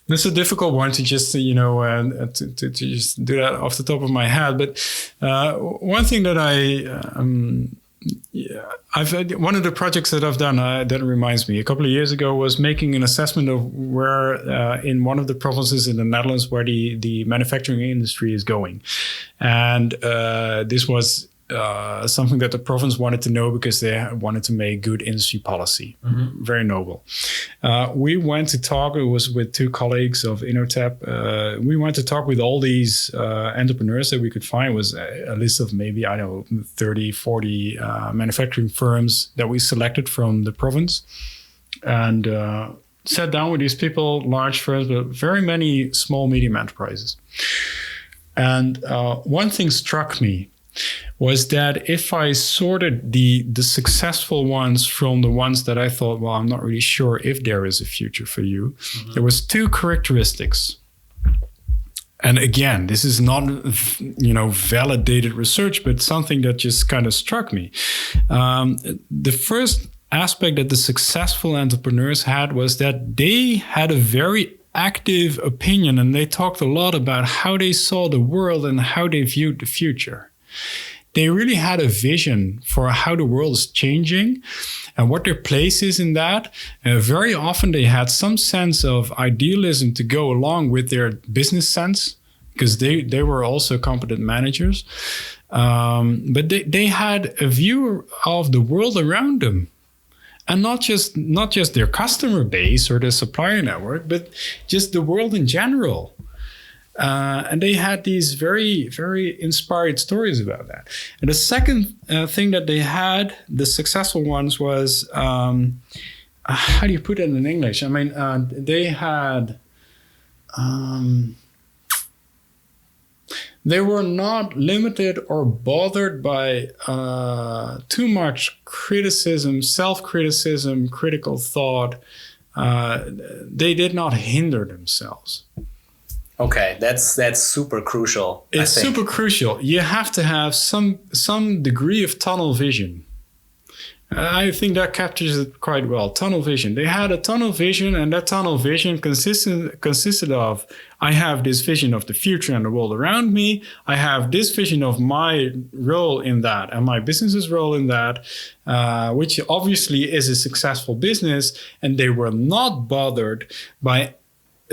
It's a difficult one to just, to just do that off the top of my head. But one thing that one of the projects that I've done that reminds me, a couple of years ago, was making an assessment of where in one of the provinces in the Netherlands where the manufacturing industry is going. And this was something that the province wanted to know because they wanted to make good industry policy. Mm-hmm. Very noble. We went to talk, it was with two colleagues of InnoTap. We went to talk with all these entrepreneurs that we could find. It was a list of maybe, 30, 40 manufacturing firms that we selected from the province. And sat down with these people, large firms, but very many small, medium enterprises. And one thing struck me was that if I sorted the successful ones from the ones that I thought, well, I'm not really sure if there is a future for you, mm-hmm. there was two characteristics. And again, this is not, validated research, but something that just kind of struck me. The first aspect that the successful entrepreneurs had was that they had a very active opinion, and they talked a lot about how they saw the world and how they viewed the future. They really had a vision for how the world is changing and what their place is in that. Very often they had some sense of idealism to go along with their business sense, because they were also competent managers. But they had a view of the world around them. And not just their customer base or their supplier network, but just the world in general. And they had these very, very inspired stories about that. And the second thing that they had, the successful ones, was, how do you put it in English? I mean, they had, they were not limited or bothered by too much criticism, self-criticism, critical thought. They did not hinder themselves. Okay, that's super crucial. It's super crucial. You have to have some degree of tunnel vision. I think that captures it quite well. Tunnel vision. They had a tunnel vision, and that tunnel vision consisted of, I have this vision of the future and the world around me. I have this vision of my role in that and my business's role in that, which obviously is a successful business. And they were not bothered by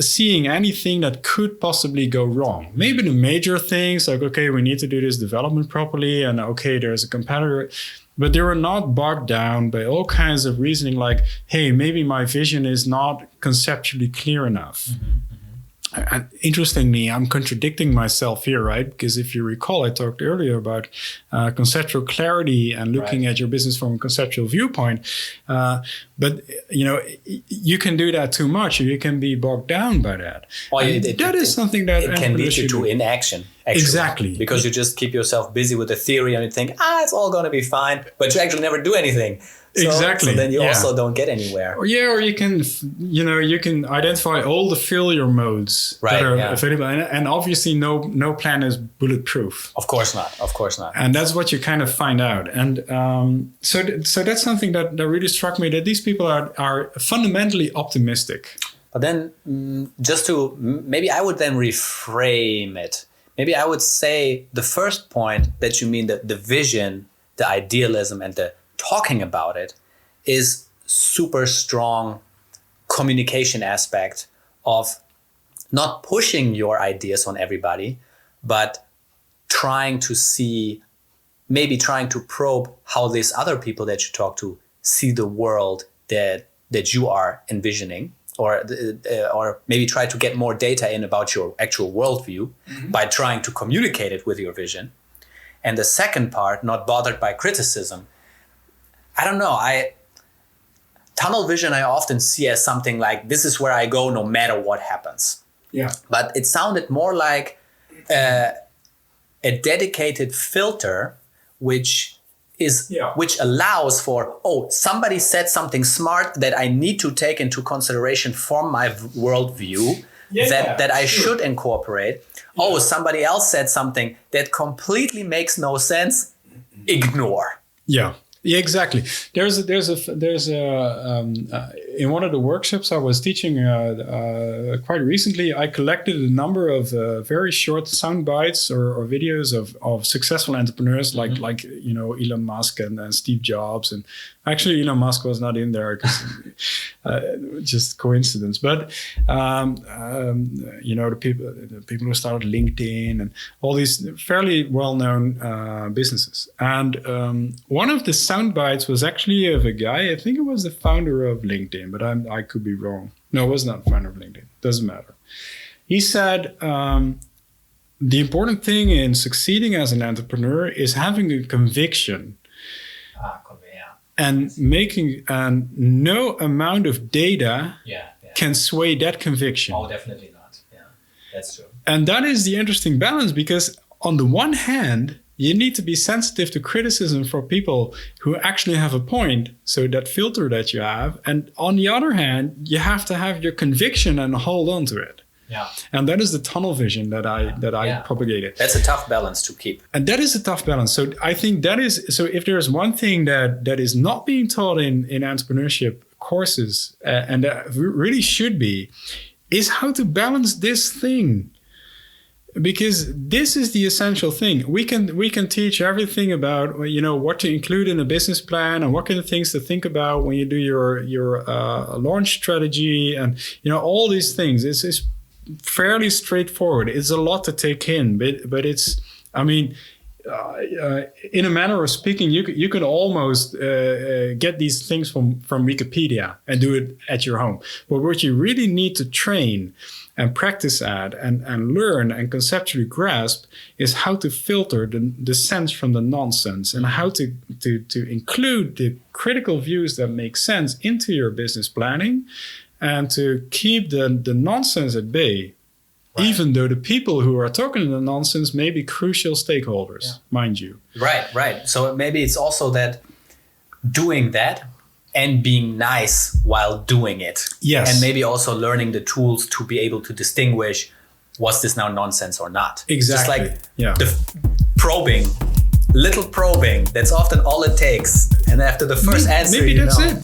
seeing anything that could possibly go wrong. Maybe the major things like, okay, we need to do this development properly, and okay, there's a competitor, but they were not bogged down by all kinds of reasoning like, hey, maybe my vision is not conceptually clear enough. Mm-hmm. And interestingly, I'm contradicting myself here, right? Because if you recall, I talked earlier about conceptual clarity and looking at your business from a conceptual viewpoint. But, you can do that too much, or you can be bogged down by that. Well, that is something that it can lead you to inaction. Actually, exactly. Because you just keep yourself busy with the theory and you think, it's all going to be fine, but you actually never do anything. Exactly. So then you also don't get anywhere. Or you can, you can identify all the failure modes that are available, and obviously no plan is bulletproof. Of course not. And that's what you kind of find out. And so that's something that really struck me, that these people are fundamentally optimistic. But then, maybe I would then reframe it. Maybe I would say the first point that you mean, the vision, the idealism, and the talking about it is super strong communication aspect of not pushing your ideas on everybody, but trying to probe how these other people that you talk to see the world that you are envisioning, or maybe try to get more data in about your actual worldview by trying to communicate it with your vision. And the second part, not bothered by criticism. I don't know. Tunnel vision I often see as something like, this is where I go no matter what happens. Yeah. But it sounded more like a dedicated filter, which allows for, somebody said something smart that I need to take into consideration from my worldview that I should incorporate. Yeah. Somebody else said something that completely makes no sense. Ignore. Yeah. Yeah, exactly. There's in one of the workshops I was teaching quite recently, I collected a number of very short sound bites or videos of successful entrepreneurs like Elon Musk and Steve Jobs, and actually Elon Musk was not in there because just coincidence. But the people who started LinkedIn and all these fairly well-known businesses, and one of the sound bites was actually of a guy. I think it was the founder of LinkedIn, but I could be wrong. No, it was not the founder of LinkedIn. Doesn't matter. He said the important thing in succeeding as an entrepreneur is having a conviction. And making no amount of data can sway that conviction. Oh, definitely not. Yeah, that's true. And that is the interesting balance, because on the one hand, you need to be sensitive to criticism from people who actually have a point, so that filter that you have. And on the other hand, you have to have your conviction and hold on to it. Yeah. And that is the tunnel vision that I propagated. That's a tough balance to keep. And that is a tough balance. So I think that is, so if there's one thing that is not being taught in entrepreneurship courses, and that really should be, is how to balance this thing. Because this is the essential thing. We can teach everything about what to include in a business plan and what kind of things to think about when you do your launch strategy and all these things. It's fairly straightforward. It's a lot to take in, but it's, in a manner of speaking, you can almost get these things from Wikipedia and do it at your home. But what you really need to train and practice at and learn and conceptually grasp is how to filter the sense from the nonsense, and how to include the critical views that make sense into your business planning, and to keep the nonsense at bay. Right. Even though the people who are talking the nonsense may be crucial stakeholders, mind you. Right. So maybe it's also that doing that and being nice while doing it. Yes. And maybe also learning the tools to be able to distinguish, was this now nonsense or not? Exactly. Just like the little probing, that's often all it takes. And after the first answer, maybe that's it.